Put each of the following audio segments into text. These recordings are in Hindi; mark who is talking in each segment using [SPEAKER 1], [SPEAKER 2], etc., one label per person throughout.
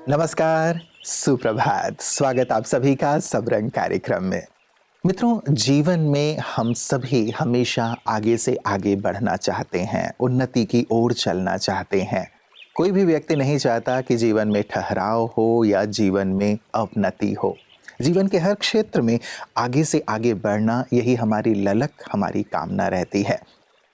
[SPEAKER 1] नमस्कार, सुप्रभात। स्वागत आप सभी का सब रंग कार्यक्रम में। मित्रों, जीवन में हम सभी हमेशा आगे से आगे बढ़ना चाहते हैं, उन्नति की ओर चलना चाहते हैं। कोई भी व्यक्ति नहीं चाहता कि जीवन में ठहराव हो या जीवन में अवनति हो। जीवन के हर क्षेत्र में आगे से आगे बढ़ना, यही हमारी ललक, हमारी कामना रहती है।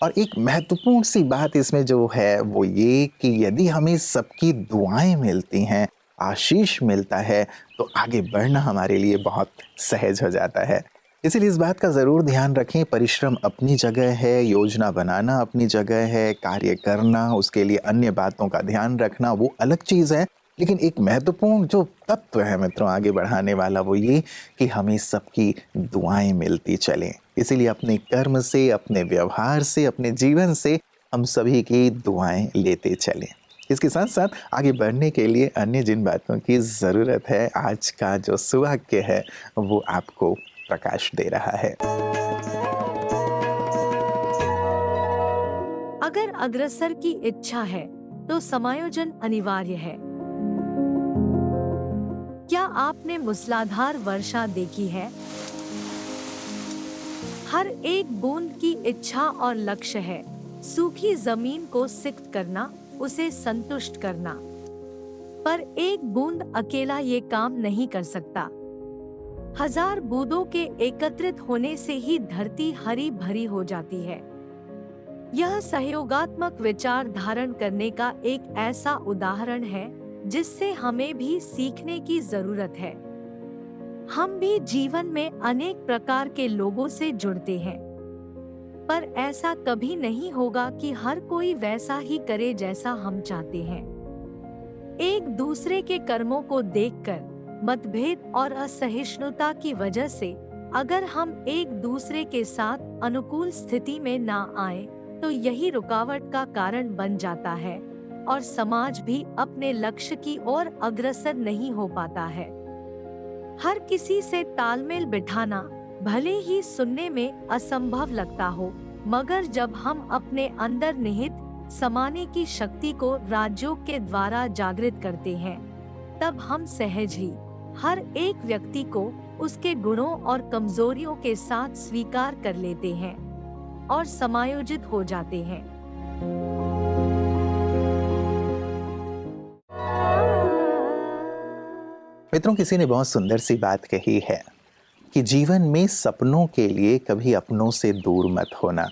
[SPEAKER 1] और एक महत्वपूर्ण सी बात इसमें जो है वो ये कि यदि हमें सबकी दुआएं मिलती हैं, आशीष मिलता है, तो आगे बढ़ना हमारे लिए बहुत सहज हो जाता है। इसीलिए इस बात का ज़रूर ध्यान रखें, परिश्रम अपनी जगह है, योजना बनाना अपनी जगह है, कार्य करना, उसके लिए अन्य बातों का ध्यान रखना वो अलग चीज़ है। लेकिन एक महत्वपूर्ण जो तत्व है मित्रों आगे बढ़ाने वाला, वो ये कि हमें सबकी दुआएं मिलती चलें। इसीलिए अपने कर्म से, अपने व्यवहार से, अपने जीवन से हम सभी की दुआएं लेते चलें। इसके साथ साथ आगे बढ़ने के लिए अन्य जिन बातों की ज़रूरत है, आज का जो सुभाग्य है वो आपको प्रकाश दे रहा है।
[SPEAKER 2] अगर अग्रसर की इच्छा है तो समायोजन अनिवार्य है। क्या आपने मूसलाधार वर्षा देखी है? हर एक बूंद की इच्छा और लक्ष्य है सूखी जमीन को सिक्त करना, उसे संतुष्ट करना। पर एक बूंद अकेला ये काम नहीं कर सकता। हजार बूंदों के एकत्रित होने से ही धरती हरी भरी हो जाती है। यह सहयोगात्मक विचार धारण करने का एक ऐसा उदाहरण है जिससे हमें भी सीखने की जरूरत है। हम भी जीवन में अनेक प्रकार के लोगों से जुड़ते हैं, पर ऐसा कभी नहीं होगा कि हर कोई वैसा ही करे जैसा हम चाहते हैं। एक दूसरे के कर्मों को देखकर मतभेद और असहिष्णुता की वजह से अगर हम एक दूसरे के साथ अनुकूल स्थिति में ना आए, तो यही रुकावट का कारण बन जाता है और समाज भी अपने लक्ष्य की ओर अग्रसर नहीं हो पाता है। हर किसी से तालमेल बिठाना भले ही सुनने में असंभव लगता हो, मगर जब हम अपने अंदर निहित समाने की शक्ति को राजयोग के द्वारा जागृत करते हैं, तब हम सहज ही हर एक व्यक्ति को उसके गुणों और कमजोरियों के साथ स्वीकार कर लेते हैं और समायोजित हो जाते हैं।
[SPEAKER 1] मित्रों, किसी ने बहुत सुंदर सी बात कही है कि जीवन में सपनों के लिए कभी अपनों से दूर मत होना,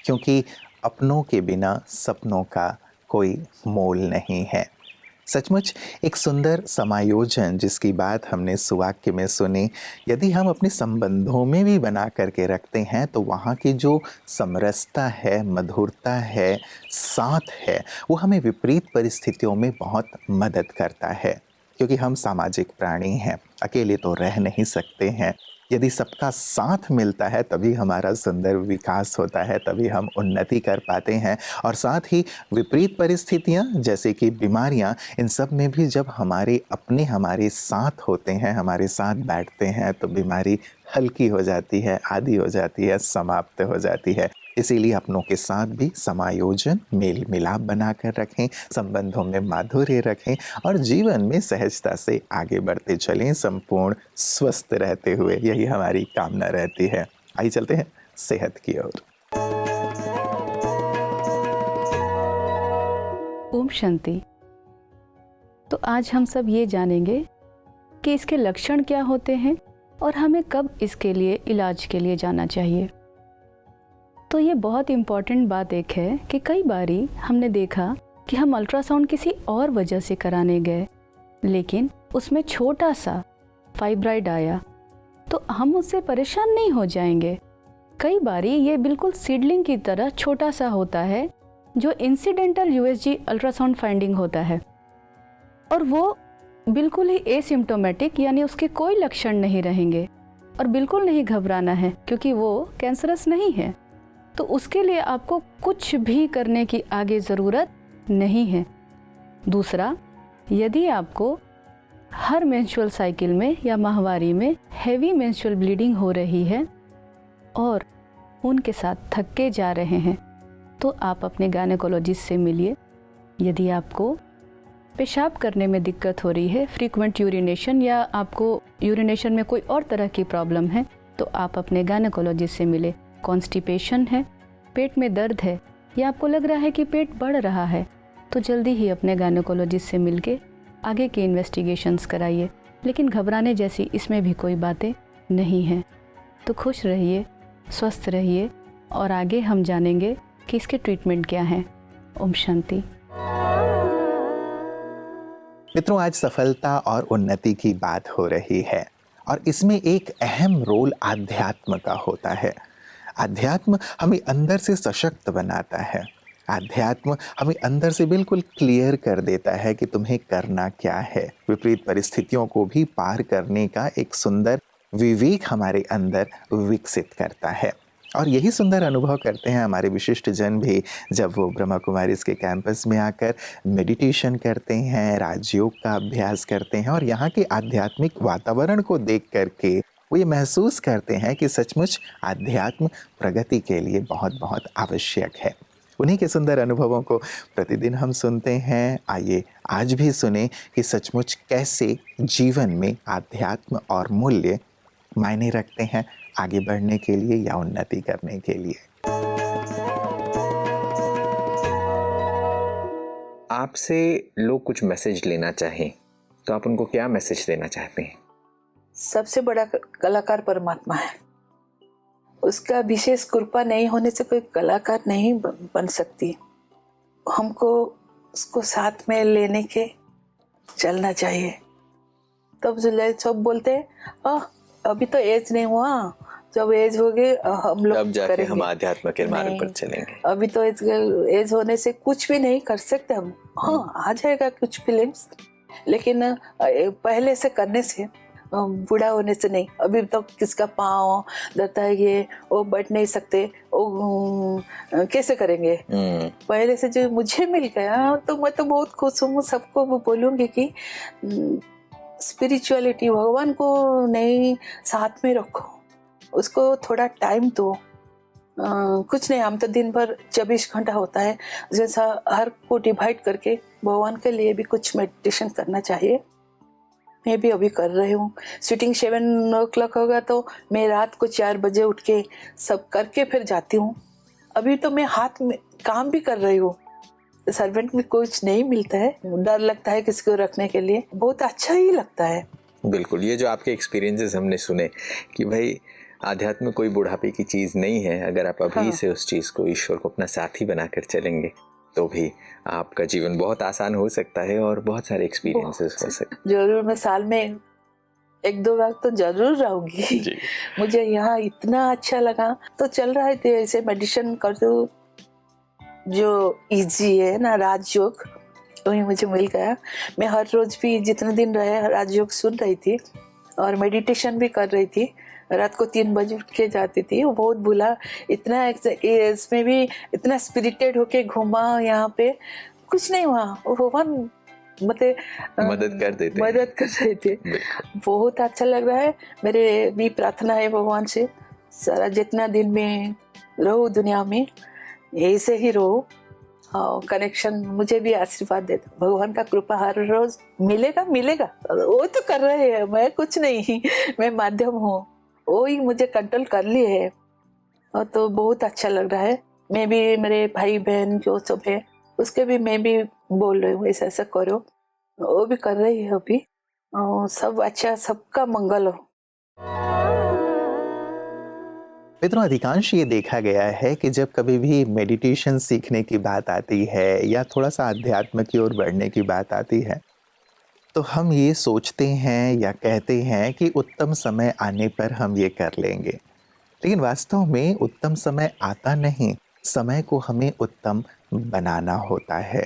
[SPEAKER 1] क्योंकि अपनों के बिना सपनों का कोई मोल नहीं है। सचमुच एक सुंदर समायोजन जिसकी बात हमने सुवाक्य में सुनी, यदि हम अपने संबंधों में भी बना करके रखते हैं तो वहाँ की जो समरसता है, मधुरता है, साथ है, वो हमें विपरीत परिस्थितियों में बहुत मदद करता है। क्योंकि हम सामाजिक प्राणी हैं, अकेले तो रह नहीं सकते हैं। यदि सबका साथ मिलता है तभी हमारा सुंदर विकास होता है, तभी हम उन्नति कर पाते हैं। और साथ ही विपरीत परिस्थितियां जैसे कि बीमारियां, इन सब में भी जब हमारे अपने हमारे साथ होते हैं, हमारे साथ बैठते हैं, तो बीमारी हल्की हो जाती है, आधी हो जाती है, समाप्त हो जाती है। इसीलिए अपनों के साथ भी समायोजन, मेल मिलाप बनाकर रखें, संबंधों में माधुर्य रखें और जीवन में सहजता से आगे बढ़ते चलें, संपूर्ण स्वस्थ रहते हुए। यही हमारी कामना रहती है। आइए चलते हैं सेहत की ओर।
[SPEAKER 3] ओम शांति। तो आज हम सब ये जानेंगे कि इसके लक्षण क्या होते हैं और हमें कब इसके लिए इलाज के लिए जाना चाहिए। तो ये बहुत इम्पॉर्टेंट बात एक है कि कई बारी हमने देखा कि हम अल्ट्रासाउंड किसी और वजह से कराने गए, लेकिन उसमें छोटा सा फाइब्राइड आया, तो हम उससे परेशान नहीं हो जाएंगे। कई बारी ये बिल्कुल सीडलिंग की तरह छोटा सा होता है, जो इंसिडेंटल यूएसजी अल्ट्रासाउंड फाइंडिंग होता है, और वो बिल्कुल ही एसिम्प्टोमेटिक, यानी उसके कोई लक्षण नहीं रहेंगे। और बिल्कुल नहीं घबराना है, क्योंकि वो कैंसरस नहीं है। तो उसके लिए आपको कुछ भी करने की आगे ज़रूरत नहीं है। दूसरा, यदि आपको हर मेंस्ट्रुअल साइकिल में या माहवारी में हेवी मेंस्ट्रुअल ब्लीडिंग हो रही है और उनके साथ थके जा रहे हैं, तो आप अपने गायनेकोलॉजिस्ट से मिलिए। यदि आपको पेशाब करने में दिक्कत हो रही है, फ्रीक्वेंट यूरिनेशन, या आपको यूरिनेशन में कोई और तरह की प्रॉब्लम है, तो आप अपने गायनेकोलॉजिस्ट से मिले। कॉन्स्टिपेशन है, पेट में दर्द है, या आपको लग रहा है कि पेट बढ़ रहा है, तो जल्दी ही अपने गायनेकोलॉजिस्ट से मिलके आगे के इन्वेस्टिगेशंस कराइए। लेकिन घबराने जैसी इसमें भी कोई बातें नहीं हैं। तो खुश रहिए, स्वस्थ रहिए, और आगे हम जानेंगे कि इसके ट्रीटमेंट क्या हैं। ओम शांति।
[SPEAKER 1] मित्रों, आज सफलता और उन्नति की बात हो रही है और इसमें एक अहम रोल आध्यात्म का होता है। आध्यात्म हमें अंदर से सशक्त बनाता है। आध्यात्म हमें अंदर से बिल्कुल क्लियर कर देता है कि तुम्हें करना क्या है। विपरीत परिस्थितियों को भी पार करने का एक सुंदर विवेक हमारे अंदर विकसित करता है। और यही सुंदर अनुभव करते हैं हमारे विशिष्ट जन भी जब वो ब्रह्मा कुमारीज के कैंपस में आकर मेडिटेशन करते हैं, राजयोग का अभ्यास करते हैं और यहाँ के आध्यात्मिक वातावरण को देख करके वो ये महसूस करते हैं कि सचमुच आध्यात्म प्रगति के लिए बहुत बहुत आवश्यक है। उन्हीं के सुंदर अनुभवों को प्रतिदिन हम सुनते हैं। आइए आज भी सुने कि सचमुच कैसे जीवन में आध्यात्म और मूल्य मायने रखते हैं आगे बढ़ने के लिए या उन्नति करने के लिए।
[SPEAKER 4] आपसे लोग कुछ मैसेज लेना चाहें तो आप उनको क्या मैसेज देना चाहते हैं?
[SPEAKER 5] सबसे बड़ा कलाकार परमात्मा है। उसका विशेष कृपा नहीं होने से कोई कलाकार नहीं बन सकती। हमको उसको साथ में लेने के चलना चाहिए। तब सब बोलते हैं अभी तो एज नहीं हुआ, जब एज हो गई हम लोग
[SPEAKER 4] तब जाके
[SPEAKER 5] करेंगे।
[SPEAKER 4] हम आध्यात्म के मार्ग पर चलेंगे।
[SPEAKER 5] अभी तो एज होने से कुछ भी नहीं कर सकते हम। हाँ, आ जाएगा कुछ फीलिंग्स, लेकिन पहले से करने से, बूढ़ा होने से नहीं। अभी तो किसका पाँव दर्द है, ये वो बैठ नहीं सकते, वो कैसे करेंगे। पहले से जो मुझे मिल गया तो मैं तो बहुत खुश हूँ। सबको बोलूँगी कि स्पिरिचुअलिटी, भगवान को नहीं साथ में रखो, उसको थोड़ा टाइम दो। कुछ नहीं, हम तो दिन भर 24 घंटा होता है, जैसा हर को डिवाइड करके भगवान के लिए भी कुछ मेडिटेशन करना चाहिए। मैं भी अभी कर रही हूँ। शूटिंग 7 o'clock होगा तो मैं रात को 4 बजे उठ के सब करके फिर जाती हूँ। अभी तो मैं हाथ में काम भी कर रही हूँ। सर्वेंट में कुछ नहीं मिलता है, डर लगता है किसी को रखने के लिए, बहुत अच्छा ही लगता है।
[SPEAKER 4] बिल्कुल, ये जो आपके एक्सपीरियंसेस हमने सुने कि भाई आध्यात्म कोई बुढ़ापे की चीज़ नहीं है। अगर आप अभी से उस चीज़ को, ईश्वर को अपना साथी बनाकर चलेंगे तो भी आपका जीवन बहुत आसान हो सकता है और बहुत सारे एक्सपीरियंसेस हो सकते हैं।
[SPEAKER 5] जरूर मैं साल में 1-2 बार तो जरूर रहूंगी। मुझे यहाँ इतना अच्छा लगा, तो चल रहा है ऐसे मेडिटेशन कर दो जो इजी है ना, राजयोग, वही मुझे मिल गया। मैं हर रोज भी जितने दिन रहे राजयोग सुन रही थी और मेडिटेशन भी कर रही थी। रात को 3 बजे उठ के जाती थी। वो बहुत भूला, इतना इसमें भी इतना स्पिरिटेड होके घूमा। यहाँ पे कुछ नहीं हुआ, वो भगवान
[SPEAKER 4] मदद कर देते,
[SPEAKER 5] मदद कर रहे थे। बहुत अच्छा लग रहा है। मेरे भी प्रार्थना है भगवान से, सारा जितना दिन में रहो दुनिया में ऐसे ही रहो। कनेक्शन मुझे भी आशीर्वाद देता, भगवान का कृपा हर रोज मिलेगा। वो तो कर रहे हैं, मैं कुछ नहीं, मैं माध्यम हूँ। वो ही मुझे कंट्रोल कर लिए है और तो बहुत अच्छा लग रहा है। मैं भी, मेरे भाई बहन जो सब है उसके भी मैं भी बोल रही हूँ ऐसा करो, वो भी कर रही है अभी। सब अच्छा, सबका मंगल हो।
[SPEAKER 1] मित्रों, अधिकांश ये देखा गया है कि जब कभी भी मेडिटेशन सीखने की बात आती है या थोड़ा सा अध्यात्म की ओर बढ़ने की बात आती है तो हम ये सोचते हैं या कहते हैं कि उत्तम समय आने पर हम ये कर लेंगे, लेकिन वास्तव में उत्तम समय आता नहीं, समय को हमें उत्तम बनाना होता है।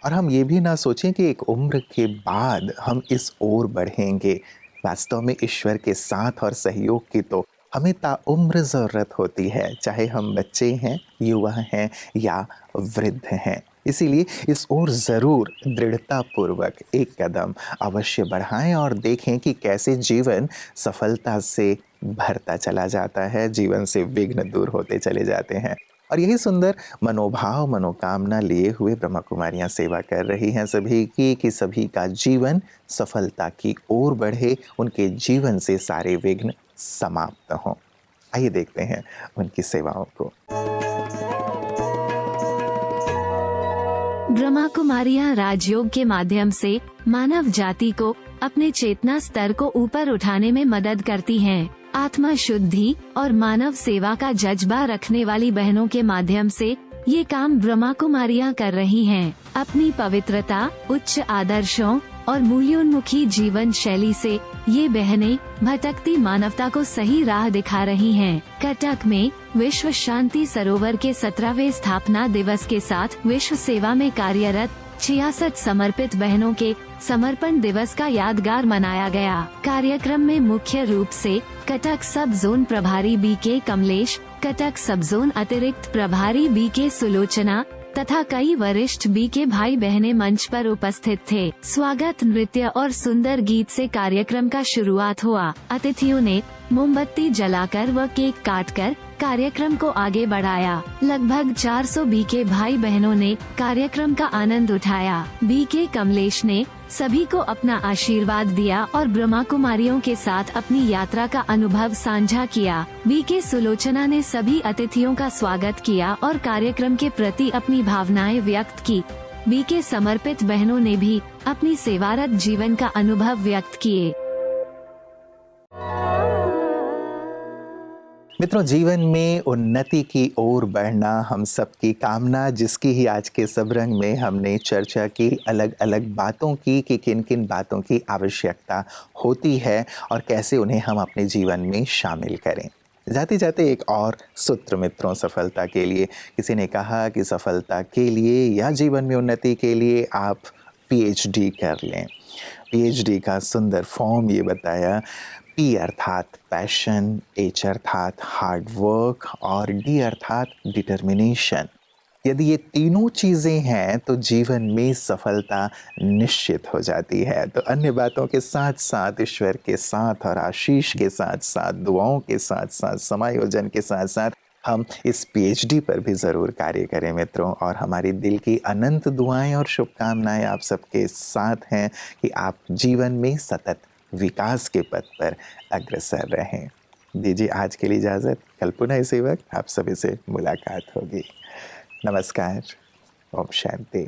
[SPEAKER 1] और हम ये भी ना सोचें कि एक उम्र के बाद हम इस ओर बढ़ेंगे। वास्तव में ईश्वर के साथ और सहयोग की तो हमें ताउम्र ज़रूरत होती है, चाहे हम बच्चे हैं, युवा हैं या वृद्ध हैं। इसीलिए इस ओर ज़रूर दृढ़तापूर्वक एक कदम अवश्य बढ़ाएं और देखें कि कैसे जीवन सफलता से भरता चला जाता है, जीवन से विघ्न दूर होते चले जाते हैं। और यही सुंदर मनोभाव मनोकामना लिए हुए ब्रह्मा कुमारियाँ सेवा कर रही हैं सभी की, कि सभी का जीवन सफलता की ओर बढ़े, उनके जीवन से सारे विघ्न समाप्त हों। आइए देखते हैं उनकी सेवाओं को।
[SPEAKER 6] ब्रह्मा कुमारियां राजयोग के माध्यम से मानव जाति को अपने चेतना स्तर को ऊपर उठाने में मदद करती हैं। आत्मा शुद्धि और मानव सेवा का जज्बा रखने वाली बहनों के माध्यम से ये काम ब्रह्मा कुमारियां कर रही हैं। अपनी पवित्रता, उच्च आदर्शों और मूल्योन्मुखी जीवन शैली से ये बहनें भटकती मानवता को सही राह दिखा रही हैं। कटक में विश्व शांति सरोवर के 17वें स्थापना दिवस के साथ विश्व सेवा में कार्यरत 66 समर्पित बहनों के समर्पण दिवस का यादगार मनाया गया। कार्यक्रम में मुख्य रूप से कटक सब जोन प्रभारी BK कमलेश, कटक सब जोन अतिरिक्त प्रभारी BK सुलोचना तथा कई वरिष्ठ BK भाई बहनें मंच पर उपस्थित थे। स्वागत नृत्य और सुंदर गीत से कार्यक्रम का शुरुआत हुआ। अतिथियों ने मोमबत्ती जलाकर व केक काटकर कार्यक्रम को आगे बढ़ाया। लगभग 400 BK भाई बहनों ने कार्यक्रम का आनंद उठाया। BK कमलेश ने सभी को अपना आशीर्वाद दिया और ब्रह्मा कुमारियों के साथ अपनी यात्रा का अनुभव साझा किया। BK सुलोचना ने सभी अतिथियों का स्वागत किया और कार्यक्रम के प्रति अपनी भावनाएं व्यक्त की। BK समर्पित बहनों ने भी अपनी सेवारत जीवन का अनुभव व्यक्त किए।
[SPEAKER 1] मित्रों, जीवन में उन्नति की ओर बढ़ना हम सबकी कामना, जिसकी ही आज के सब रंग में हमने चर्चा की, अलग अलग बातों की कि किन किन बातों की आवश्यकता होती है और कैसे उन्हें हम अपने जीवन में शामिल करें। जाते जाते एक और सूत्र मित्रों सफलता के लिए, किसी ने कहा कि सफलता के लिए या जीवन में उन्नति के लिए आप PhD कर लें। PhD का सुंदर फॉर्म ये बताया, P अर्थात पैशन, H अर्थात हार्ड वर्क और D अर्थात डिटर्मिनेशन। यदि ये तीनों चीज़ें हैं तो जीवन में सफलता निश्चित हो जाती है। तो अन्य बातों के साथ साथ, ईश्वर के साथ और आशीष के साथ साथ, दुआओं के साथ साथ, समायोजन के साथ साथ हम इस PhD पर भी ज़रूर कार्य करें मित्रों। और हमारी दिल की अनंत दुआएं और शुभकामनाएं आप सबके साथ हैं कि आप जीवन में सतत विकास के पथ पर अग्रसर रहें। दीजिए आज के लिए इजाज़त, कल पुनः इसी वक्त आप सभी से मुलाकात होगी। नमस्कार, ओम शांति।